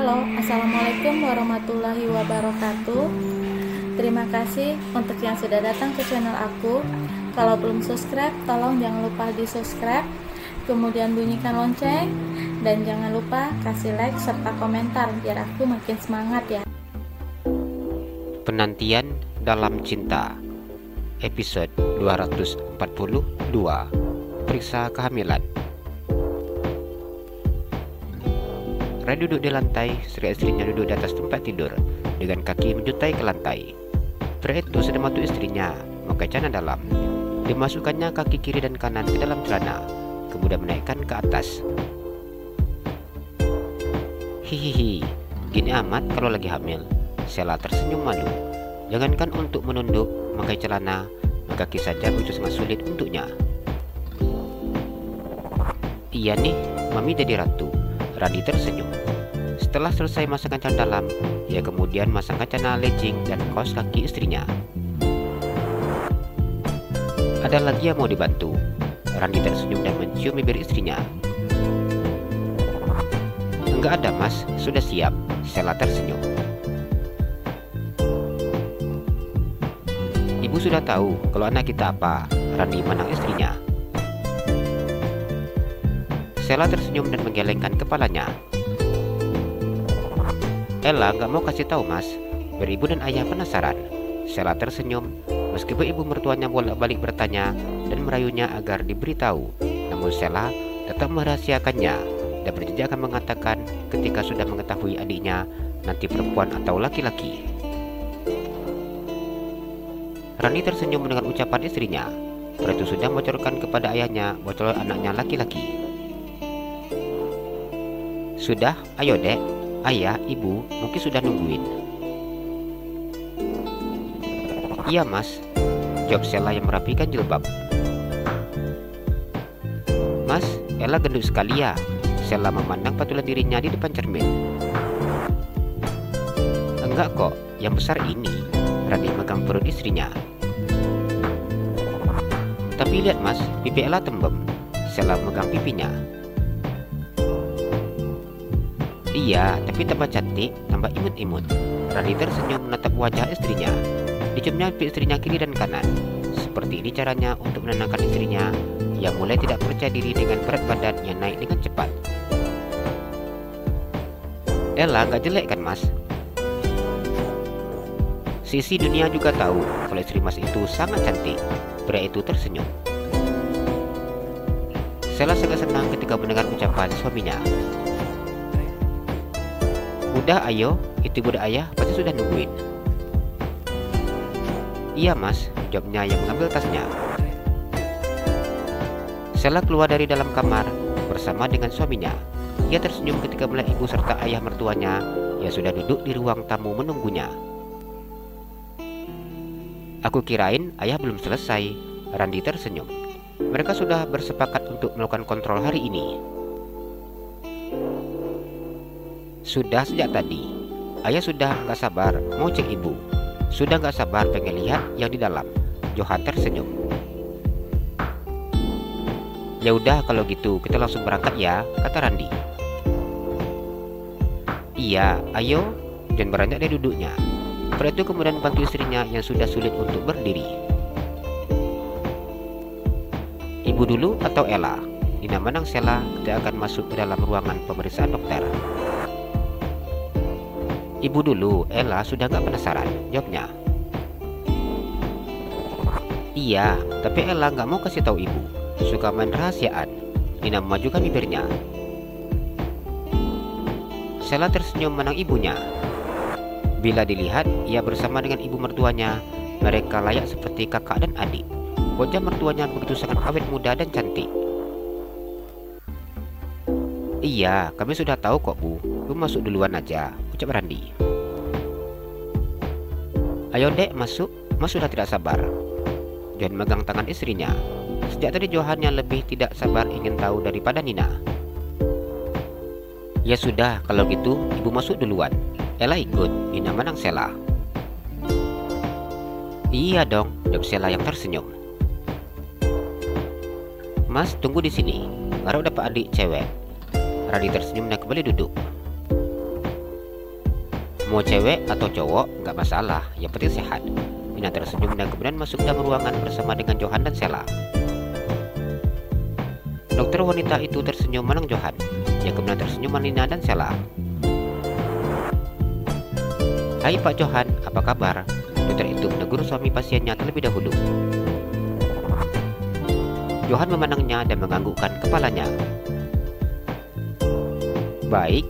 Halo, Assalamualaikum warahmatullahi wabarakatuh. Terima kasih untuk yang sudah datang ke channel aku. Kalau belum subscribe, tolong jangan lupa di subscribe, kemudian bunyikan lonceng, dan jangan lupa kasih like serta komentar biar aku makin semangat ya. Penantian dalam cinta, episode 242, periksa kehamilan. Ray duduk di lantai, sedang istrinya duduk di atas tempat tidur dengan kaki menjuntai ke lantai. Pria itu sedang membantu istrinya memakai celana dalam. Dimasukkannya kaki kiri dan kanan ke dalam celana, kemudian menaikkan ke atas. Hihihi, gini amat kalau lagi hamil. Sheila tersenyum malu. Jangankan untuk menunduk memakai celana, kaki saja begitu sangat sulit untuknya. Iya nih, Mami jadi ratu. Randy tersenyum. Setelah selesai masangkan celana dalam, ia kemudian masangkan celana legging dan kaos kaki istrinya. Ada lagi yang mau dibantu? Randy tersenyum dan mencium bibir istrinya. Enggak ada mas, sudah siap. Sheila tersenyum. Ibu sudah tahu kalau anak kita apa? Randy menang istrinya. Sheila tersenyum dan menggelengkan kepalanya. Ella nggak mau kasih tahu mas, biar ibu dan ayah penasaran. Sheila tersenyum, meskipun ibu mertuanya bolak-balik bertanya dan merayunya agar diberitahu, namun Sheila tetap merahasiakannya dan berjanji akan mengatakan ketika sudah mengetahui adiknya nanti perempuan atau laki-laki. Rani tersenyum mendengar ucapan istrinya. Pria itu sudah membocorkan kepada ayahnya bocor anaknya laki-laki. Sudah, ayo dek, ayah, ibu mungkin sudah nungguin. Iya mas, jawab Sheila yang merapikan jilbab. Mas, Ella gendut sekali ya. Sheila memandang patulan dirinya di depan cermin. Enggak kok, yang besar ini. Rani megang perut istrinya. Tapi lihat mas, pipi Ella tembem. Sheila megang pipinya. Iya, tapi tambah cantik, tambah imut-imut. Rani tersenyum menatap wajah istrinya. Diciumnya pipi istrinya kiri dan kanan. Seperti ini caranya untuk menenangkan istrinya yang mulai tidak percaya diri dengan berat badan yang naik dengan cepat. Ella nggak jelek kan mas? Sisi dunia juga tahu kalau istri mas itu sangat cantik. Pria itu tersenyum. Sheila sangat senang ketika mendengar ucapan suaminya. Udah ayo, itu ibu dan ayah pasti sudah nungguin. Iya mas, jawabnya yang mengambil tasnya. Sheila keluar dari dalam kamar bersama dengan suaminya. Ia tersenyum ketika melihat ibu serta ayah mertuanya yang sudah duduk di ruang tamu menunggunya. Aku kirain ayah belum selesai. Randy tersenyum. Mereka sudah bersepakat untuk melakukan kontrol hari ini. Sudah sejak tadi. Ayah sudah gak sabar mau cek ibu. Sudah gak sabar pengen lihat yang di dalam. Johan tersenyum. Ya udah kalau gitu kita langsung berangkat ya, kata Randy. Iya, ayo. Dan beranjak dari duduknya. Pria itu kemudian membantu istrinya yang sudah sulit untuk berdiri. Ibu dulu atau Ella? Nina menang Sheila tidak akan masuk ke dalam ruangan pemeriksaan dokter. Ibu dulu, Ella sudah gak penasaran, jawabnya. Iya, tapi Ella gak mau kasih tahu ibu. Suka main rahasiaan. Nina memajukan bibirnya. Sheila tersenyum menang ibunya. Bila dilihat, ia bersama dengan ibu mertuanya. Mereka layak seperti kakak dan adik. Wajah mertuanya begitu sangat awet muda dan cantik. Iya, kami sudah tahu kok bu. Bu masuk duluan aja, ucap Randy. Ayo dek masuk, mas sudah tidak sabar. John megang tangan istrinya. Sejak tadi Johan yang lebih tidak sabar ingin tahu daripada Nina. Ya sudah, kalau gitu ibu masuk duluan. Ella ikut, Nina menang Sheila. Iya dong, jawab Sheila yang tersenyum. Mas tunggu di sini, baru dapat adik cewek. Randy tersenyum dan kembali duduk. Mau cewek atau cowok nggak masalah, yang penting sehat. Nina tersenyum dan kemudian masuk dalam ruangan bersama dengan Johan dan Sheila. Dokter wanita itu tersenyum menang Johan. Ia kemudian tersenyum Nina dan Sheila. Hai Pak Johan, apa kabar? Dokter itu menegur suami pasiennya terlebih dahulu. Johan memandangnya dan menganggukkan kepalanya. Baik.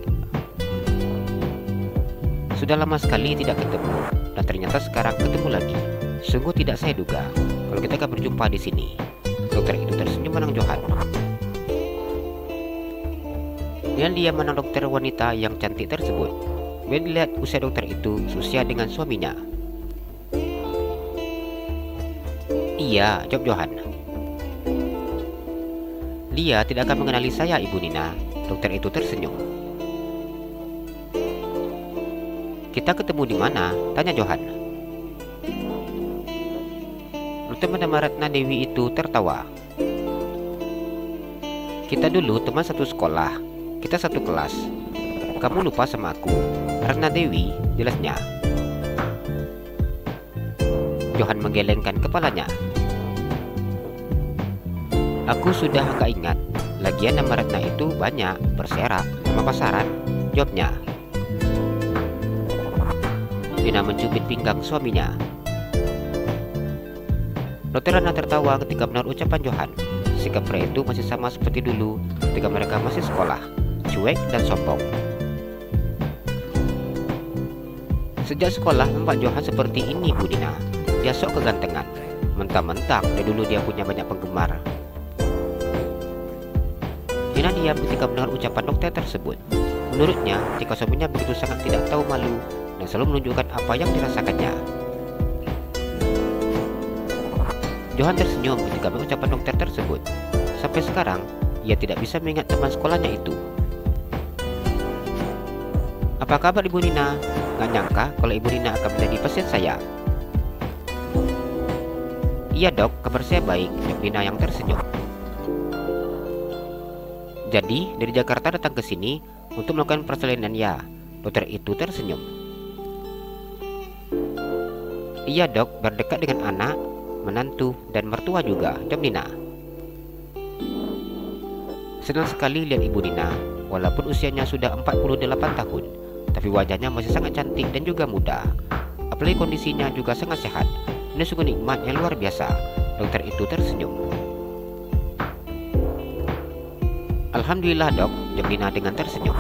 Sudah lama sekali tidak ketemu, dan ternyata sekarang ketemu lagi. Sungguh tidak saya duga kalau kita akan berjumpa di sini. Dokter itu tersenyum menang Johan. Dan dia menang dokter wanita yang cantik tersebut. Dia dilihat usia dokter itu seusia dengan suaminya. Iya, jawab Johan. Dia tidak akan mengenali saya, Ibu Nina. Dokter itu tersenyum. Kita ketemu di mana? Tanya Johan. Dokter bernama Ratna Dewi itu tertawa. Kita dulu teman satu sekolah. Kita satu kelas. Kamu lupa sama aku? Ratna Dewi, jelasnya. Johan menggelengkan kepalanya. Aku sudah agak ingat. Lagian nama Ratna itu banyak, berserak, nama pasaran, jawabnya. Nina mencubit pinggang suaminya. Dokter Ratna tertawa ketika mendengar ucapan Johan. Sikap pria itu masih sama seperti dulu ketika mereka masih sekolah, cuek dan sombong. Sejak sekolah nampak Johan seperti ini, Bu Nina. Dia sok kegantengan. Mentang-mentang dari dulu dia punya banyak penggemar. Nina diam ketika mendengar ucapan dokter tersebut. Menurutnya, jika suaminya begitu sangat tidak tahu malu dan selalu menunjukkan apa yang dirasakannya. Johan tersenyum ketika mengucapkan dokter tersebut. Sampai sekarang, ia tidak bisa mengingat teman sekolahnya itu. Apa kabar Ibu Nina? Gak nyangka kalau Ibu Nina akan menjadi pasien saya. Iya dok, kabar saya baik, jawab Nina yang tersenyum. Jadi, dari Jakarta datang ke sini untuk melakukan persalinan ya? Dokter itu tersenyum. Iya dok, berdekat dengan anak, menantu, dan mertua juga, jawab Nina. Senang sekali lihat Ibu Nina, walaupun usianya sudah 48 tahun, tapi wajahnya masih sangat cantik dan juga muda. Apalagi kondisinya juga sangat sehat. Ini sungguh nikmat yang luar biasa, dokter itu tersenyum. Alhamdulillah dok, jawab Nina dengan tersenyum.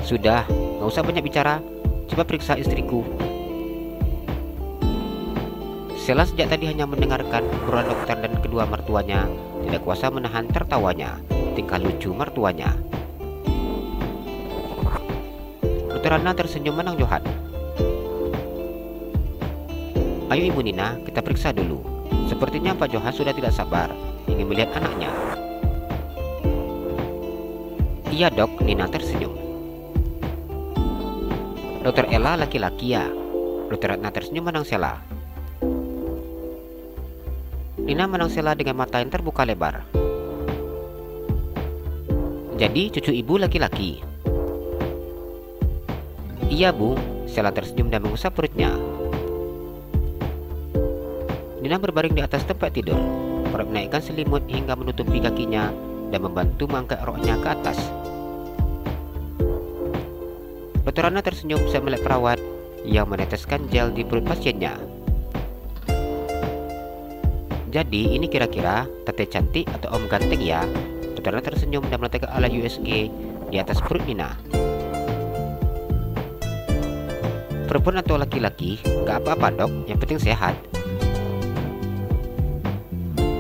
Sudah, gak usah banyak bicara, coba periksa istriku. Sheila sejak tadi hanya mendengarkan obrolan dokter dan kedua mertuanya, tidak kuasa menahan tertawanya, tingkah lucu mertuanya. Dokter Ratna tersenyum menang Johan. Ayo Ibu Nina, kita periksa dulu. Sepertinya Pak Johan sudah tidak sabar ingin melihat anaknya. Iya dok, Nina tersenyum. Dokter Ella laki-laki ya? Dokter Ratna tersenyum menang Sheila. Nina menang Sheila dengan mata yang terbuka lebar. Jadi cucu ibu laki-laki? Iya bu, Sheila tersenyum dan mengusap perutnya. Nina berbaring di atas tempat tidur, menaikkan selimut hingga menutupi kakinya dan membantu mengangkat roknya ke atas. Dokter Ratna tersenyum saat melihat perawat yang meneteskan gel di perut pasiennya. Jadi ini kira-kira tete cantik atau om ganteng ya? Dokter Ratna tersenyum dan meletakkan alat USG di atas perut Nina. Perempuan atau laki-laki, gak apa-apa dok, yang penting sehat.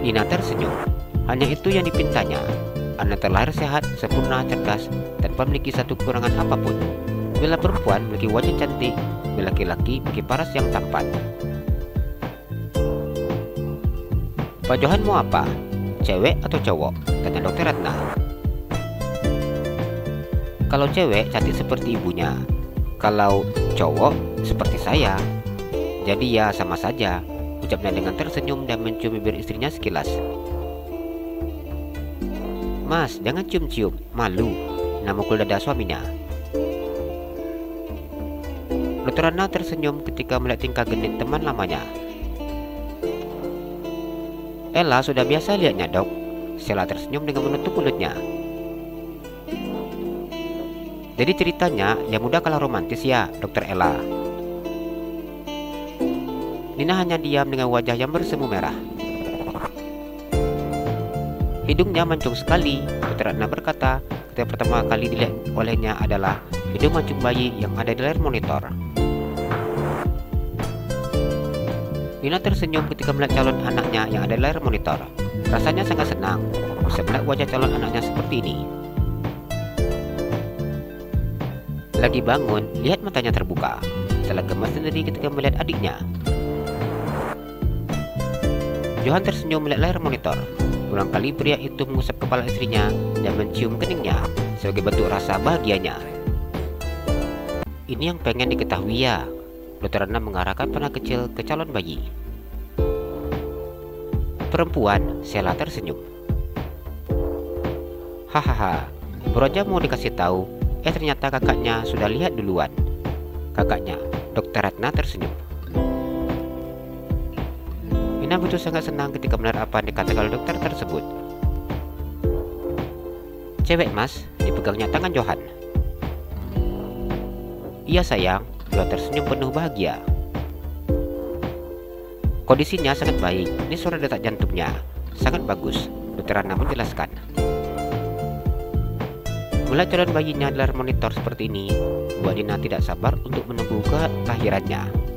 Nina tersenyum. Hanya itu yang dipintanya. Anak terlahir sehat, sempurna, cerdas, tanpa memiliki satu kekurangan apapun. Bila perempuan memiliki wajah cantik, bila laki-laki memiliki paras yang tampan. Pak Johan mau apa? Cewek atau cowok? Tanya dokter Ratna. Kalau cewek cantik seperti ibunya, kalau cowok seperti saya. Jadi ya sama saja, ucapnya dengan tersenyum dan mencium bibir istrinya sekilas. Mas, jangan cium-cium, malu, Nina mukul dada suaminya. Dr. Anna tersenyum ketika melihat tingkah genit teman lamanya. Ella sudah biasa lihatnya, Dok. Sheila tersenyum dengan menutup mulutnya. Jadi ceritanya yang muda kalah romantis ya, Dr. Ella. Nina hanya diam dengan wajah yang bersemu merah. Hidungnya mancung sekali, Dr. Anna berkata ketika pertama kali dilihat olehnya adalah hidung mancung bayi yang ada di layar monitor. Nina tersenyum ketika melihat calon anaknya yang ada di layar monitor. Rasanya sangat senang bisa melihat wajah calon anaknya seperti ini. Lagi bangun, lihat matanya terbuka. Sheila gemas sendiri ketika melihat adiknya. Johan tersenyum melihat layar monitor. Berulang kali pria itu mengusap kepala istrinya dan mencium keningnya sebagai bentuk rasa bahagianya. Ini yang pengen diketahui ya, Dr. Anna mengarahkan panah kecil ke calon bayi. Perempuan, Sheila tersenyum. Hahaha, baru aja mau dikasih tahu, ternyata kakaknya sudah lihat duluan. Kakaknya, Dr. Ratna tersenyum. Nina begitu sangat senang ketika melihat apa yang dikatakan oleh dokter tersebut. Cewek Mas, dipegangnya tangan Johan. Iya sayang, Johan tersenyum penuh bahagia. Kondisinya sangat baik, ini suara detak jantungnya sangat bagus, Dr. Anna menjelaskan. Melihat calon bayinya di layar monitor seperti ini, buat Nina tidak sabar untuk menunggu kelahirannya.